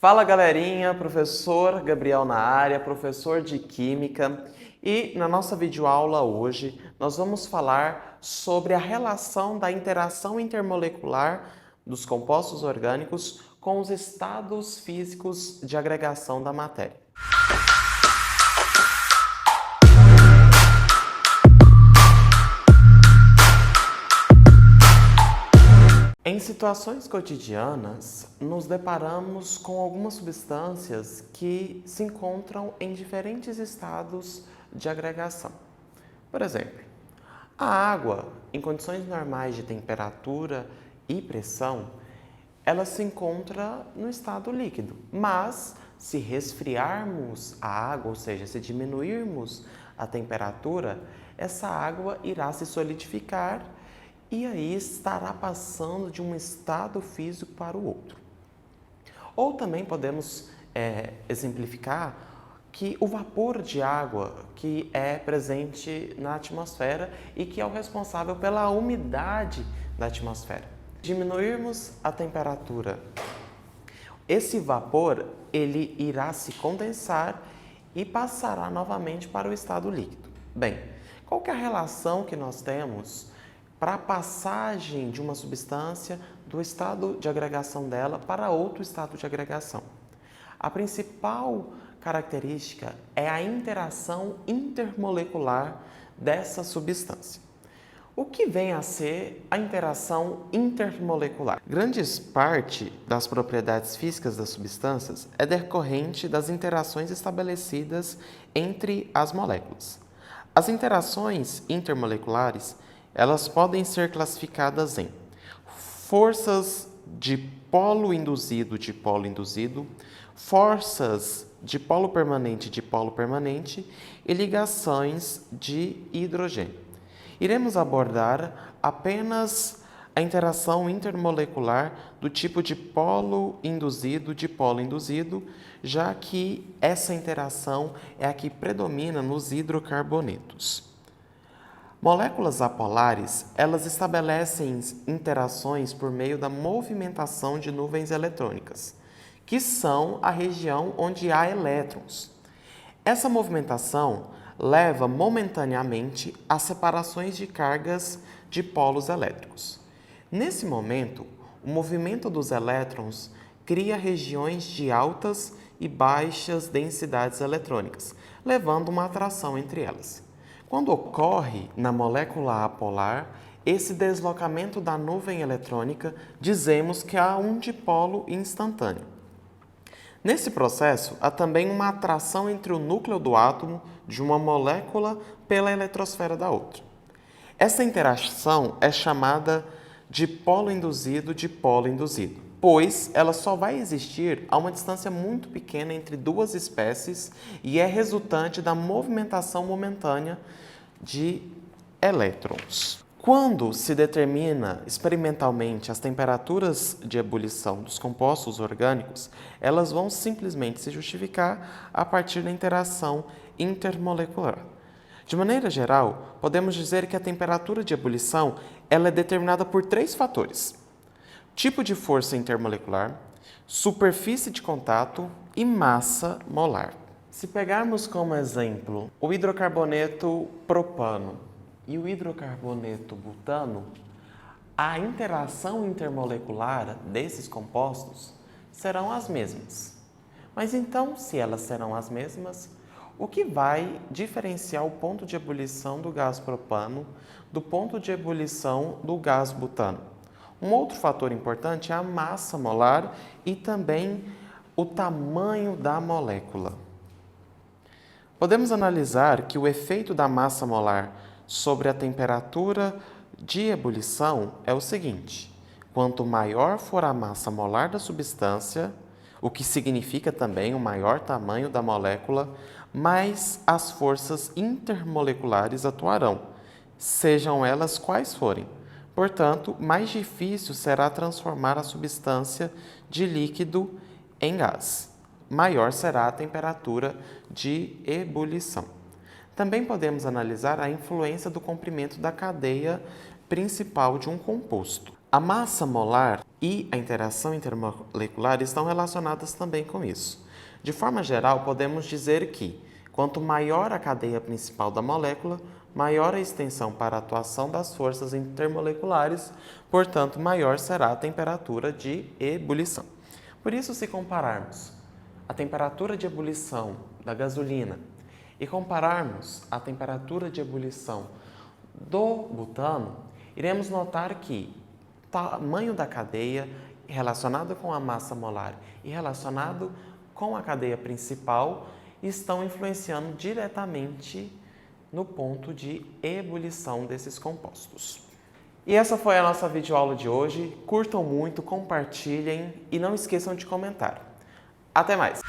Fala galerinha, professor Gabriel na área, professor de Química, e na nossa videoaula hoje nós vamos falar sobre a relação da interação intermolecular dos compostos orgânicos com os estados físicos de agregação da matéria. Em situações cotidianas, nos deparamos com algumas substâncias que se encontram em diferentes estados de agregação. Por exemplo, a água, em condições normais de temperatura e pressão, ela se encontra no estado líquido, mas se resfriarmos a água, ou seja, se diminuirmos a temperatura, essa água irá se solidificar e aí estará passando de um estado físico para o outro. Ou também podemos exemplificar que o vapor de água que é presente na atmosfera e que é o responsável pela umidade da atmosfera. Diminuirmos a temperatura, esse vapor ele irá se condensar e passará novamente para o estado líquido. Bem, qual que é a relação que nós temos para a passagem de uma substância do estado de agregação dela para outro estado de agregação? A principal característica é a interação intermolecular dessa substância. O que vem a ser a interação intermolecular? Grande parte das propriedades físicas das substâncias é decorrente das interações estabelecidas entre as moléculas. As interações intermoleculares elas podem ser classificadas em forças de polo induzido, forças de polo permanente e ligações de hidrogênio. Iremos abordar apenas a interação intermolecular do tipo de polo induzido, já que essa interação é a que predomina nos hidrocarbonetos. Moléculas apolares, elas estabelecem interações por meio da movimentação de nuvens eletrônicas, que são a região onde há elétrons. Essa movimentação leva momentaneamente a separações de cargas de polos elétricos. Nesse momento, o movimento dos elétrons cria regiões de altas e baixas densidades eletrônicas, levando uma atração entre elas. Quando ocorre na molécula apolar, esse deslocamento da nuvem eletrônica, dizemos que há um dipolo instantâneo. Nesse processo, há também uma atração entre o núcleo do átomo de uma molécula pela eletrosfera da outra. Essa interação é chamada de polo induzido, pois ela só vai existir a uma distância muito pequena entre duas espécies e é resultante da movimentação momentânea de elétrons. Quando se determina experimentalmente as temperaturas de ebulição dos compostos orgânicos, elas vão simplesmente se justificar a partir da interação intermolecular. De maneira geral, podemos dizer que a temperatura de ebulição ela é determinada por três fatores: tipo de força intermolecular, superfície de contato e massa molar. Se pegarmos como exemplo o hidrocarboneto propano e o hidrocarboneto butano, a interação intermolecular desses compostos serão as mesmas. Mas então, se elas serão as mesmas, o que vai diferenciar o ponto de ebulição do gás propano do ponto de ebulição do gás butano? Um outro fator importante é a massa molar e também o tamanho da molécula. Podemos analisar que o efeito da massa molar sobre a temperatura de ebulição é o seguinte: quanto maior for a massa molar da substância, o que significa também o maior tamanho da molécula, mais as forças intermoleculares atuarão, sejam elas quais forem. Portanto, mais difícil será transformar a substância de líquido em gás. Maior será a temperatura de ebulição. Também podemos analisar a influência do comprimento da cadeia principal de um composto. A massa molar e a interação intermolecular estão relacionadas também com isso. De forma geral, podemos dizer que, quanto maior a cadeia principal da molécula, maior a extensão para a atuação das forças intermoleculares, portanto, maior será a temperatura de ebulição. Por isso, se compararmos a temperatura de ebulição da gasolina e compararmos a temperatura de ebulição do butano, iremos notar que o tamanho da cadeia relacionado com a massa molar e relacionado com a cadeia principal estão influenciando diretamente no ponto de ebulição desses compostos. E essa foi a nossa videoaula de hoje. Curtam muito, compartilhem e não esqueçam de comentar. Até mais!